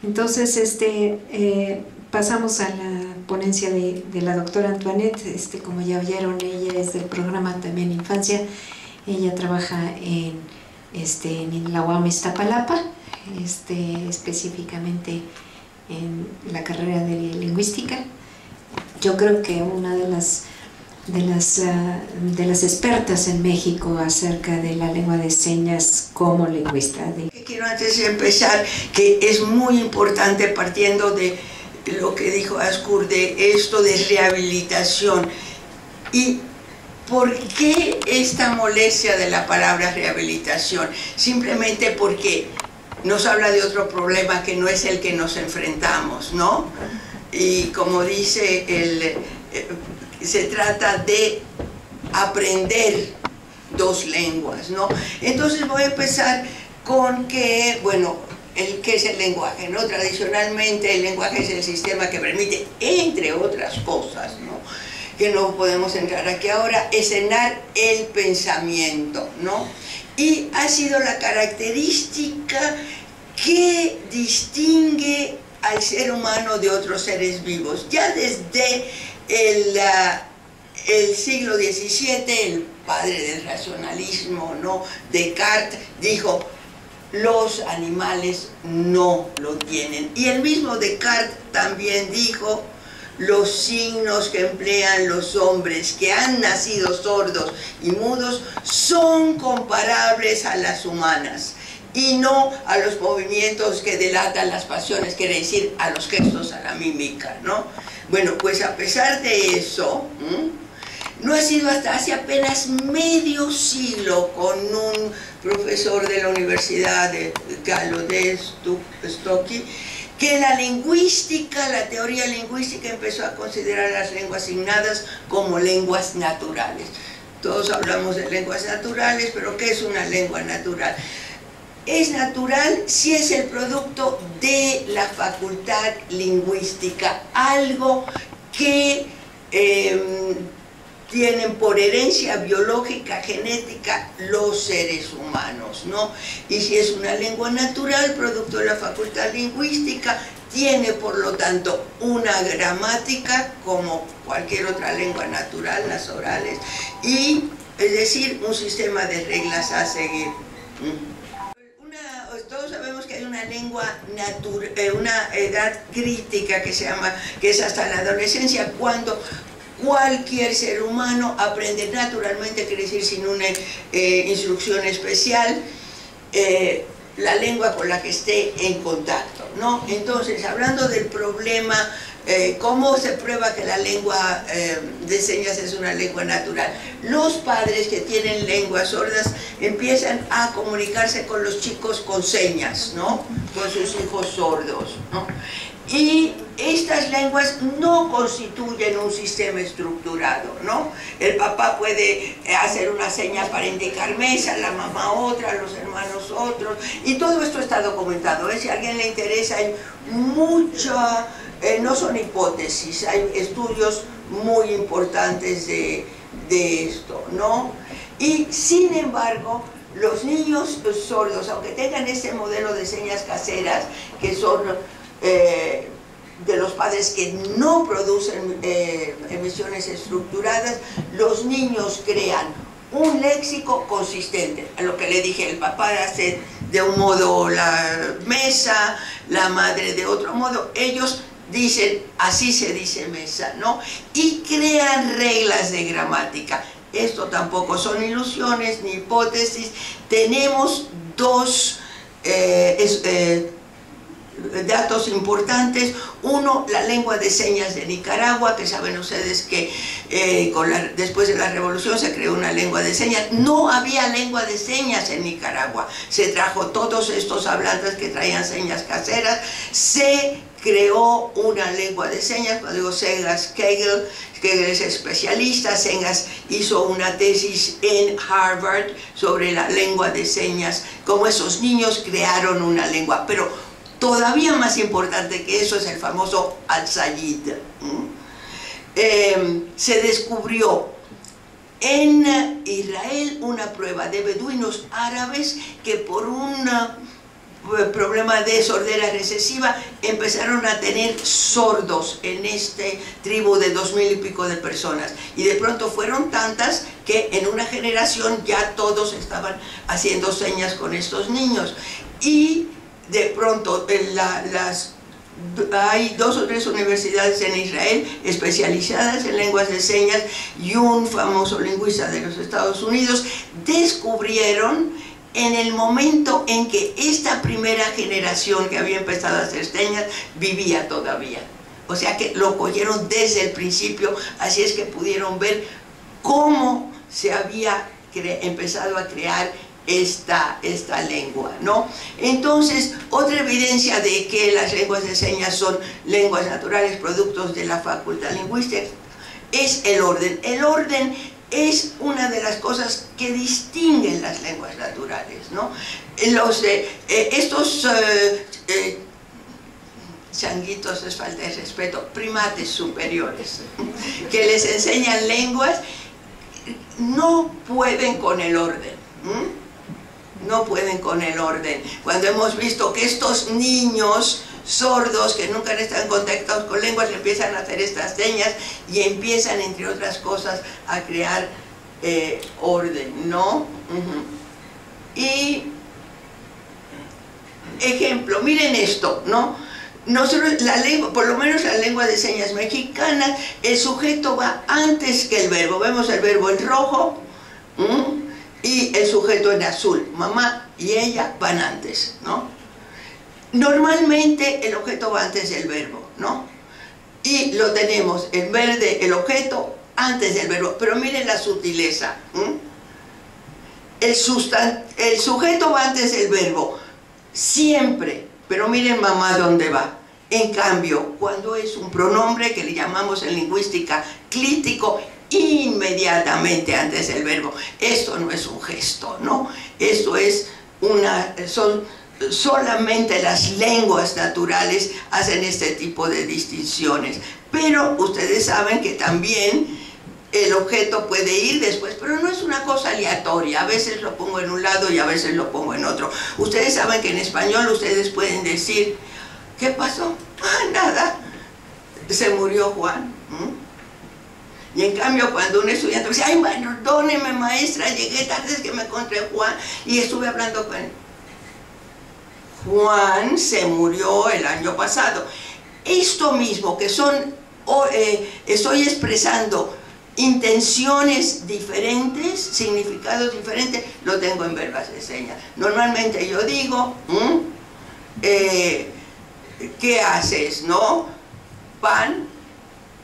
Entonces, pasamos a la ponencia de la doctora Antoinette. Como ya vieron, ella es del programa también Infancia. Ella trabaja en la UAM Iztapalapa, específicamente en la carrera de lingüística. Yo creo que una de las expertas en México acerca de la lengua de señas como lingüista. Quiero antes de empezar que es muy importante, partiendo de lo que dijo Askur, de esto de rehabilitación. ¿Y por qué esta molestia de la palabra rehabilitación? Simplemente porque nos habla de otro problema que no es el que nos enfrentamos, ¿no? Y como dice se trata de aprender dos lenguas, ¿no? Entonces voy a empezar con que, bueno, ¿qué es el lenguaje, no? Tradicionalmente el lenguaje es el sistema que permite, entre otras cosas, ¿no?, que no podemos entrar aquí ahora, escenar el pensamiento, ¿no? Y ha sido la característica que distingue al ser humano de otros seres vivos. Ya desde el siglo XVII, el padre del racionalismo, ¿no?, Descartes, dijo: los animales no lo tienen. Y el mismo Descartes también dijo: los signos que emplean los hombres que han nacido sordos y mudos son comparables a las humanas y no a los movimientos que delatan las pasiones, quiere decir a los gestos, a la mímica, ¿no? Bueno, pues a pesar de eso, no ha sido hasta hace apenas medio siglo, con un profesor de la Universidad de Gallo de Stocchi, que la lingüística, la teoría lingüística, empezó a considerar las lenguas signadas como lenguas naturales. Todos hablamos de lenguas naturales, pero ¿qué es una lengua natural? Es natural si es el producto de la facultad lingüística, algo que tienen por herencia biológica, genética, los seres humanos, ¿no? Y si es una lengua natural, producto de la facultad lingüística, tiene por lo tanto una gramática como cualquier otra lengua natural, las orales, y es decir, un sistema de reglas a seguir. Todos sabemos que hay una lengua una edad crítica que se llama, que es hasta la adolescencia, cuando cualquier ser humano aprende naturalmente, quiere decir sin una instrucción especial, la lengua con la que esté en contacto, ¿no? Entonces, hablando del problema, ¿cómo se prueba que la lengua de señas es una lengua natural? Los padres que tienen lenguas sordas empiezan a comunicarse con los chicos con señas, ¿no?, con sus hijos sordos, ¿no? Y estas lenguas no constituyen un sistema estructurado, ¿no? El papá puede hacer una seña para indicar mesa, la mamá otra, los hermanos otros, y todo esto está documentado, ¿eh? Si a alguien le interesa, hay mucha, no son hipótesis, hay estudios muy importantes de esto, ¿no? Y sin embargo, los niños sordos, aunque tengan este modelo de señas caseras, que son de los padres que no producen emisiones estructuradas, los niños crean un léxico consistente. A lo que le dije, el papá hace de un modo la mesa, la madre de otro modo, ellos dicen, así se dice mesa, ¿no? Y crean reglas de gramática. Esto tampoco son ilusiones ni hipótesis. Tenemos dos datos importantes. Uno, la lengua de señas de Nicaragua, que saben ustedes que después de la revolución se creó una lengua de señas. No había lengua de señas en Nicaragua, se trajo todos estos hablantes que traían señas caseras, se creó una lengua de señas. Cuando digo Segas, Kegel es especialista. Segas hizo una tesis en Harvard sobre la lengua de señas, cómo esos niños crearon una lengua. Pero todavía más importante que eso es el famoso Al-Sayid. Se descubrió en Israel una prueba de beduinos árabes que por un problema de sordera recesiva, empezaron a tener sordos en este tribu de 2000 y pico de personas, y de pronto fueron tantas que en una generación ya todos estaban haciendo señas con estos niños. Y de pronto hay 2 o 3 universidades en Israel especializadas en lenguas de señas, y un famoso lingüista de los Estados Unidos descubrieron en el momento en que esta primera generación que había empezado a hacer señas vivía todavía. O sea que lo cogieron desde el principio, así es que pudieron ver cómo se había empezado a crear esta lengua, ¿no? Entonces, otra evidencia de que las lenguas de señas son lenguas naturales, productos de la facultad lingüística, es el orden. El orden es una de las cosas que distinguen las lenguas naturales, ¿no? Estos changuitos, es falta de respeto, primates superiores, que les enseñan lenguas, no pueden con el orden. No pueden con el orden. Cuando hemos visto que estos niños sordos que nunca han estado en contacto con lenguas empiezan a hacer estas señas y empiezan, entre otras cosas, a crear orden, ¿no? Y ejemplo, miren esto, ¿no? Nosotros, la lengua, por lo menos la lengua de señas mexicana, el sujeto va antes que el verbo. Vemos el verbo en rojo, y el sujeto en azul. Mamá y ella van antes, ¿no? Normalmente el objeto va antes del verbo, ¿no? Y lo tenemos en verde, el objeto antes del verbo. Pero miren la sutileza. El sujeto va antes del verbo, siempre. Pero miren mamá dónde va. En cambio, cuando es un pronombre que le llamamos en lingüística clítico, inmediatamente antes del verbo. Esto no es un gesto, ¿no? Esto es solamente las lenguas naturales hacen este tipo de distinciones. Pero ustedes saben que también el objeto puede ir después, pero no es una cosa aleatoria. A veces lo pongo en un lado y a veces lo pongo en otro. Ustedes saben que en español ustedes pueden decir, ¿qué pasó? Ah, nada, se murió Juan. Y en cambio, cuando un estudiante dice, ay, perdóneme maestra, llegué tarde, es que me encontré a Juan y estuve hablando con él. Juan se murió el año pasado. Esto mismo, que estoy expresando intenciones diferentes, significados diferentes, lo tengo en verbas de señas. Normalmente yo digo, ¿qué haces? ¿No? Pan,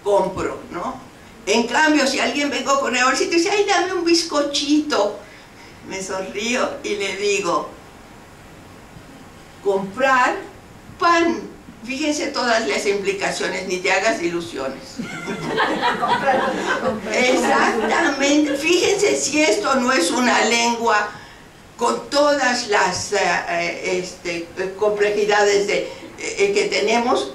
compro, ¿no? En cambio, si alguien vengo con el bolsito y dice, ay, dame un bizcochito, me sonrío y le digo, comprar pan. Fíjense todas las implicaciones, ni te hagas ilusiones. Exactamente. Fíjense si esto no es una lengua con todas las complejidades que tenemos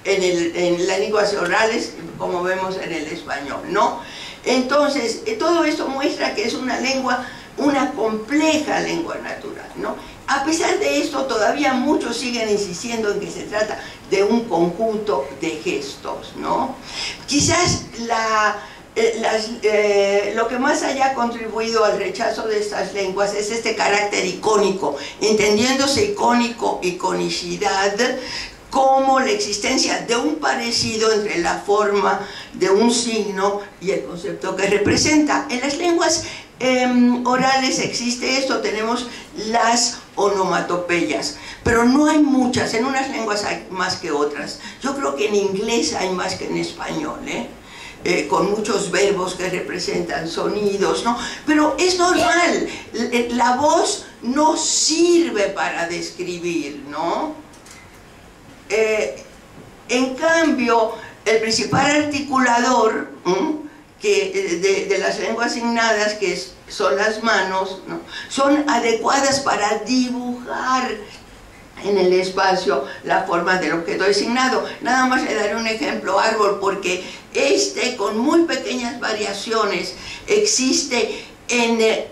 en las lenguas orales, como vemos en el español, ¿no? Entonces, todo esto muestra que es una lengua, una compleja lengua natural, ¿no? A pesar de esto, todavía muchos siguen insistiendo en que se trata de un conjunto de gestos, ¿no? Quizás lo que más haya contribuido al rechazo de estas lenguas es este carácter icónico, entendiéndose icónico, iconicidad, como la existencia de un parecido entre la forma de un signo y el concepto que representa. En las lenguas orales existe esto, tenemos las onomatopeyas, pero no hay muchas. En unas lenguas hay más que otras. Yo creo que en inglés hay más que en español, con muchos verbos que representan sonidos, ¿no? Pero es normal, la voz no sirve para describir, ¿no? En cambio, el principal articulador de las lenguas signadas, que son las manos, ¿no?, son adecuadas para dibujar en el espacio la forma del objeto designado. Nada más le daré un ejemplo, árbol, porque con muy pequeñas variaciones existe en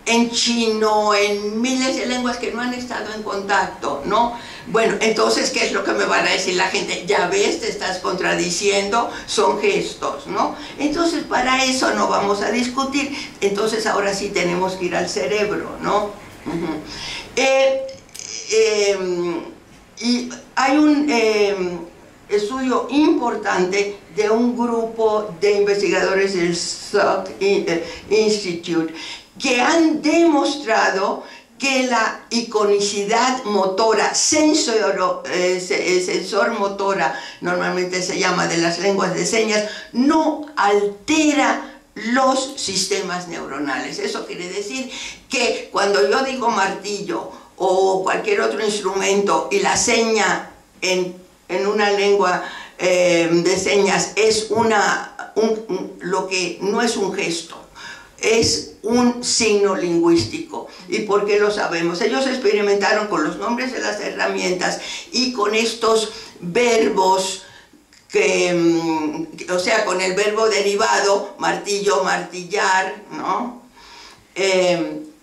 en chino, en miles de lenguas que no han estado en contacto, ¿no? Bueno, entonces, ¿qué es lo que me van a decir la gente? Ya ves, te estás contradiciendo, son gestos, ¿no? Entonces, para eso no vamos a discutir. Entonces, ahora sí tenemos que ir al cerebro, ¿no? Y hay un estudio importante de un grupo de investigadores del Salk Institute que han demostrado que la iconicidad motora, sensor motora, normalmente se llama, de las lenguas de señas, no altera los sistemas neuronales. Eso quiere decir que cuando yo digo martillo o cualquier otro instrumento y la seña en una lengua de señas es lo que no es un gesto, es un signo lingüístico. ¿Y por qué lo sabemos? Ellos experimentaron con los nombres de las herramientas y con estos verbos o sea, con el verbo derivado, martillo, martillar, ¿no?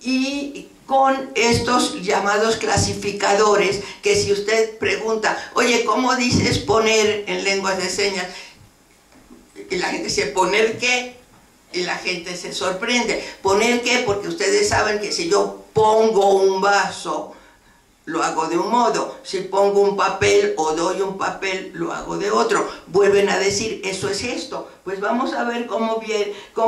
Y con estos llamados clasificadores, que si usted pregunta, oye, ¿cómo dices poner en lenguas de señas? Y la gente dice, ¿poner qué? Y la gente se sorprende. ¿Poner qué? Porque ustedes saben que si yo pongo un vaso, lo hago de un modo. Si pongo un papel o doy un papel, lo hago de otro. Vuelven a decir, eso es gesto. Pues vamos a ver cómo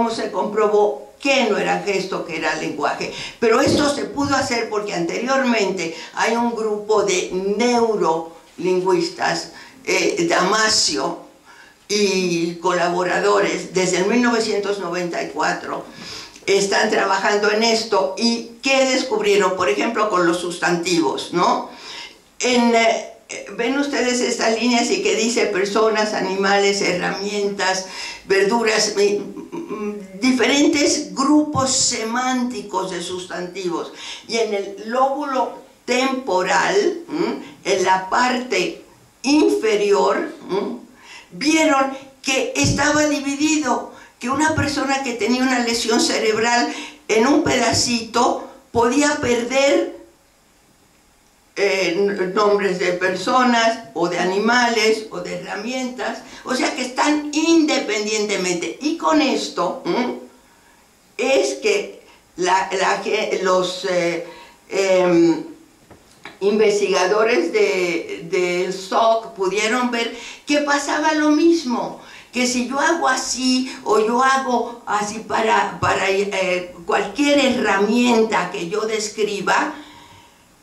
se comprobó que no era gesto, que era lenguaje. Pero esto se pudo hacer porque anteriormente hay un grupo de neurolingüistas, Damasio y colaboradores, desde el 1994, están trabajando en esto. ¿Y qué descubrieron? Por ejemplo, con los sustantivos, ¿no? Ven ustedes estas líneas y que dice personas, animales, herramientas, verduras, diferentes grupos semánticos de sustantivos. Y en el lóbulo temporal, en la parte inferior, vieron que estaba dividido, que una persona que tenía una lesión cerebral en un pedacito podía perder nombres de personas o de animales o de herramientas, o sea que están independientemente. Y con esto es que los investigadores del SOC pudieron ver que pasaba lo mismo, que si yo hago así o yo hago así para cualquier herramienta que yo describa,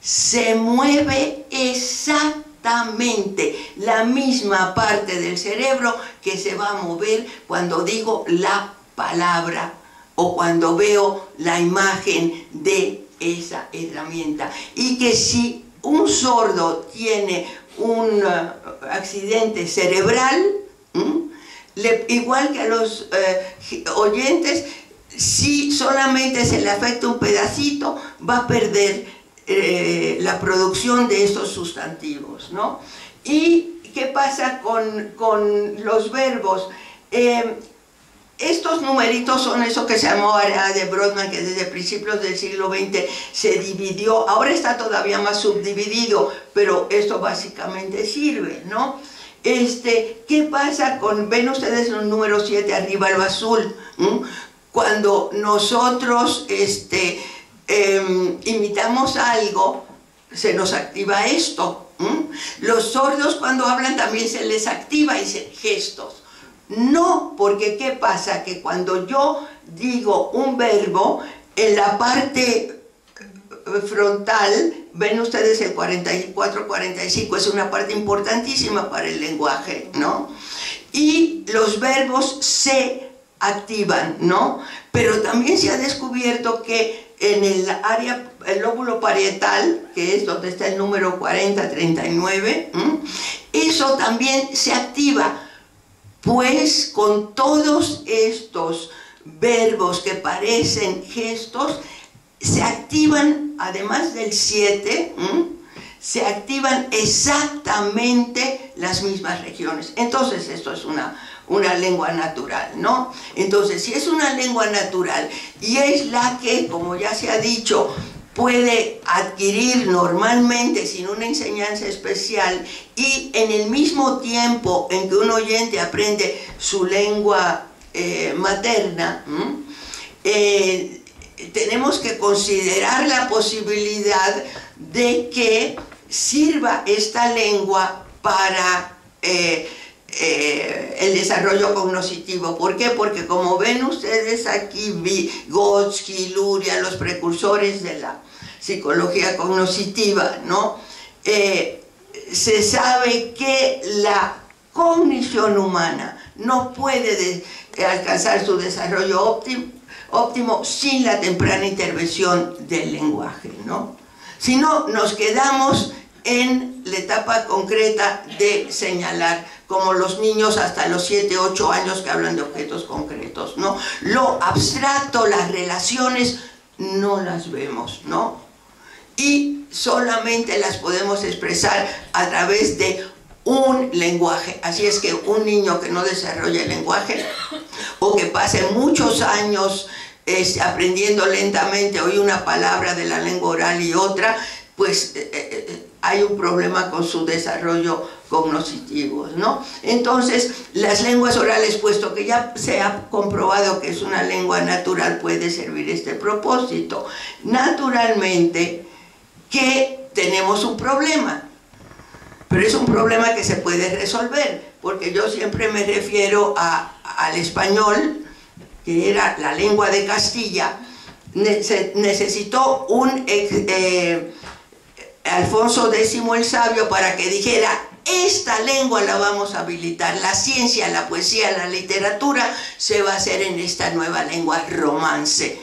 se mueve exactamente la misma parte del cerebro que se va a mover cuando digo la palabra o cuando veo la imagen de esa herramienta. Y que si un sordo tiene un accidente cerebral, igual que a los oyentes, si solamente se le afecta un pedacito, va a perder la producción de estos sustantivos, ¿no? ¿Y qué pasa con los verbos? Estos numeritos son eso que se llamó área de Brodmann, que desde principios del siglo XX se dividió. Ahora está todavía más subdividido, pero esto básicamente sirve, ¿no? ¿Qué pasa ven ustedes el número 7 arriba, lo azul? Cuando nosotros imitamos algo, se nos activa esto. Los sordos cuando hablan también se les activa y dicen gestos. No, porque ¿qué pasa? Que cuando yo digo un verbo, en la parte frontal, ven ustedes el 44-45, es una parte importantísima para el lenguaje, ¿no? Y los verbos se activan, ¿no? Pero también se ha descubierto que en el lóbulo parietal, que es donde está el número 40-39, eso también se activa. Pues con todos estos verbos que parecen gestos, se activan, además del 7, se activan exactamente las mismas regiones. Entonces esto es una una lengua natural, ¿no? Entonces, si es una lengua natural y es la que, como ya se ha dicho, puede adquirir normalmente sin una enseñanza especial y en el mismo tiempo en que un oyente aprende su lengua materna, tenemos que considerar la posibilidad de que sirva esta lengua para el desarrollo cognoscitivo. ¿Por qué? Porque como ven ustedes aquí, Vygotsky, Luria, los precursores de la psicología cognoscitiva, ¿no? Se sabe que la cognición humana no puede alcanzar su desarrollo óptimo sin la temprana intervención del lenguaje, ¿no? Si no, nos quedamos en la etapa concreta de señalar, como los niños hasta los 7, 8 años que hablan de objetos concretos, ¿no? Lo abstracto, las relaciones, no las vemos, ¿no? Y solamente las podemos expresar a través de un lenguaje. Así es que un niño que no desarrolla el lenguaje o que pase muchos años aprendiendo lentamente hoy una palabra de la lengua oral y otra, pues hay un problema con su desarrollo cognoscitivo, ¿no? Entonces, las lenguas orales, puesto que ya se ha comprobado que es una lengua natural, puede servir este propósito. Naturalmente que tenemos un problema, pero es un problema que se puede resolver, porque yo siempre me refiero al español, que era la lengua de Castilla. Necesitó un Alfonso X el Sabio para que dijera: esta lengua la vamos a habilitar, la ciencia, la poesía, la literatura se va a hacer en esta nueva lengua romance.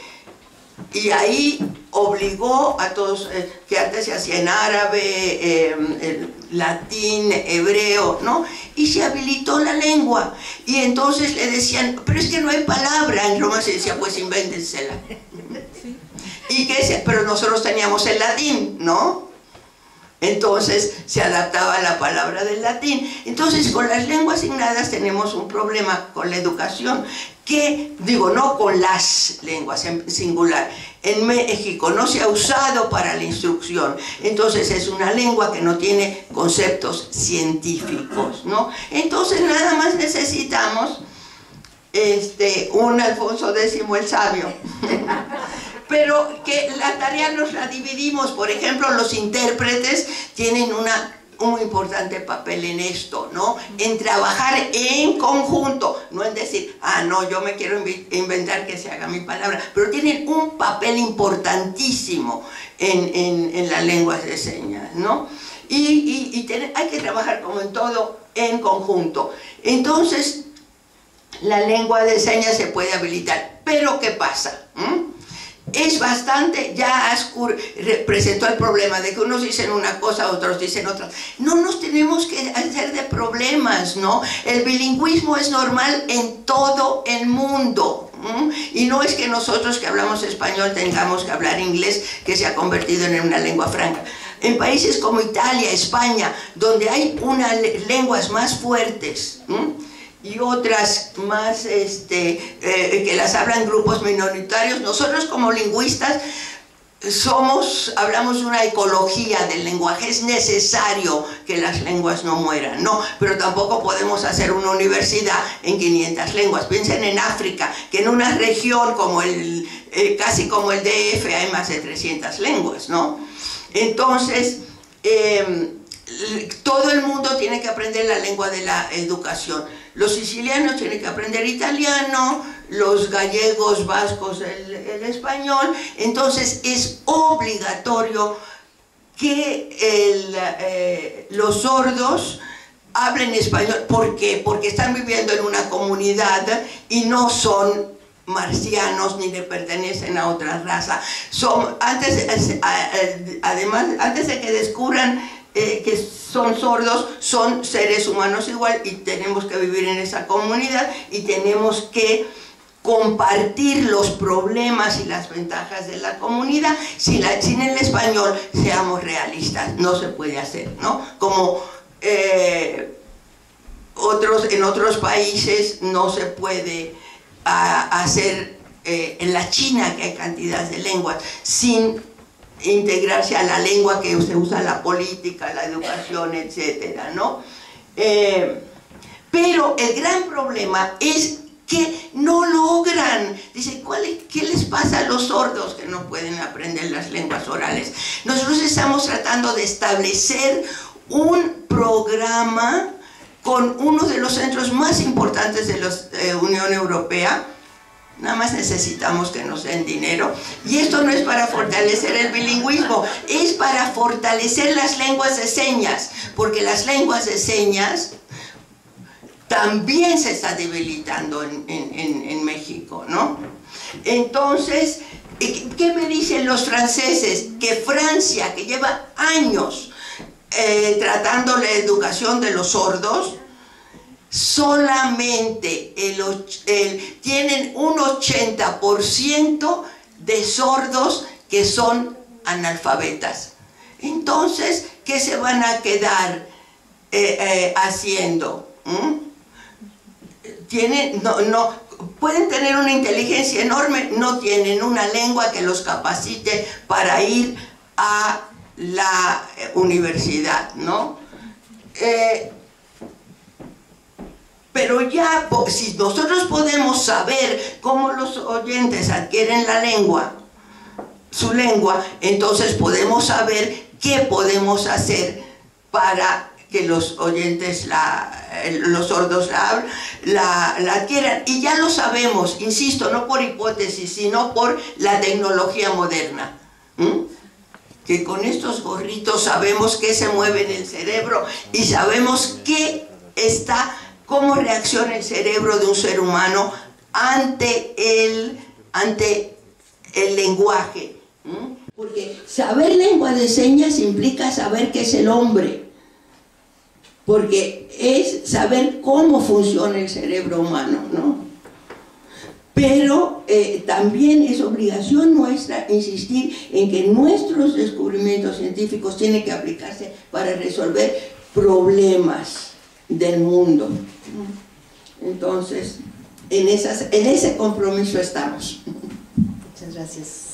Y ahí obligó a todos, que antes se hacía en árabe, latín, hebreo, ¿no? Y se habilitó la lengua. Y entonces le decían: pero es que no hay palabra. En Roma se decía: pues invéntensela. ¿Y qué decía? Pero nosotros teníamos el latín, ¿no? Entonces se adaptaba a la palabra del latín. Entonces, con las lenguas signadas tenemos un problema con la educación, que, digo, no con las lenguas en singular. En México no se ha usado para la instrucción, entonces es una lengua que no tiene conceptos científicos, ¿no? Entonces nada más necesitamos un Alfonso X el Sabio. Pero que la tarea nos la dividimos. Por ejemplo, los intérpretes tienen un importante papel en esto, ¿no? En trabajar en conjunto, no en decir: ah, no, yo me quiero inventar que se haga mi palabra, pero tienen un papel importantísimo en las lenguas de señas, ¿no? Y hay que trabajar, como en todo, en conjunto. Entonces, la lengua de señas se puede habilitar. Pero ¿qué pasa? Es bastante, ya Askur presentó el problema de que unos dicen una cosa, otros dicen otra. No nos tenemos que hacer de problemas, ¿no? El bilingüismo es normal en todo el mundo. Y no es que nosotros que hablamos español tengamos que hablar inglés, que se ha convertido en una lengua franca. En países como Italia, España, donde hay unas lenguas más fuertes, y otras más que las hablan grupos minoritarios, nosotros como lingüistas hablamos de una ecología del lenguaje. Es necesario que las lenguas no mueran, ¿no? Pero tampoco podemos hacer una universidad en 500 lenguas. Piensen en África, que en una región como casi como el DF hay más de 300 lenguas, ¿no? Entonces, todo el mundo tiene que aprender la lengua de la educación. Los sicilianos tienen que aprender italiano, los gallegos, vascos, el español. Entonces es obligatorio que los sordos hablen español. ¿Por qué? Porque están viviendo en una comunidad y no son marcianos ni le pertenecen a otra raza. Además, antes de que descubran que son sordos, son seres humanos igual, y tenemos que vivir en esa comunidad y tenemos que compartir los problemas y las ventajas de la comunidad. Sin el español, seamos realistas, no se puede hacer, ¿no? Como en otros países no se puede hacer, en la China, que hay cantidad de lenguas, sin integrarse a la lengua que se usa en la política, la educación, etcétera, ¿no? Pero el gran problema es que no logran. Dice, ¿qué les pasa a los sordos que no pueden aprender las lenguas orales? Nosotros estamos tratando de establecer un programa con uno de los centros más importantes de la Unión Europea. Nada más necesitamos que nos den dinero. Y esto no es para fortalecer el bilingüismo, es para fortalecer las lenguas de señas, porque las lenguas de señas también se está debilitando en México, ¿no? Entonces, ¿qué me dicen los franceses? Que Francia, que lleva años tratando la educación de los sordos, solamente tienen un 80% de sordos que son analfabetas. Entonces, ¿qué se van a quedar haciendo? Pueden tener una inteligencia enorme, no tienen una lengua que los capacite para ir a la universidad, ¿no? Pero ya, si nosotros podemos saber cómo los oyentes adquieren su lengua, entonces podemos saber qué podemos hacer para que los oyentes, los sordos la adquieran. Y ya lo sabemos, insisto, no por hipótesis, sino por la tecnología moderna. Que con estos gorritos sabemos qué se mueve en el cerebro y sabemos cómo reacciona el cerebro de un ser humano ante el lenguaje. Porque saber lengua de señas implica saber qué es el hombre, porque es saber cómo funciona el cerebro humano, ¿no? Pero también es obligación nuestra insistir en que nuestros descubrimientos científicos tienen que aplicarse para resolver problemas del mundo. Entonces, en ese compromiso estamos. Muchas gracias.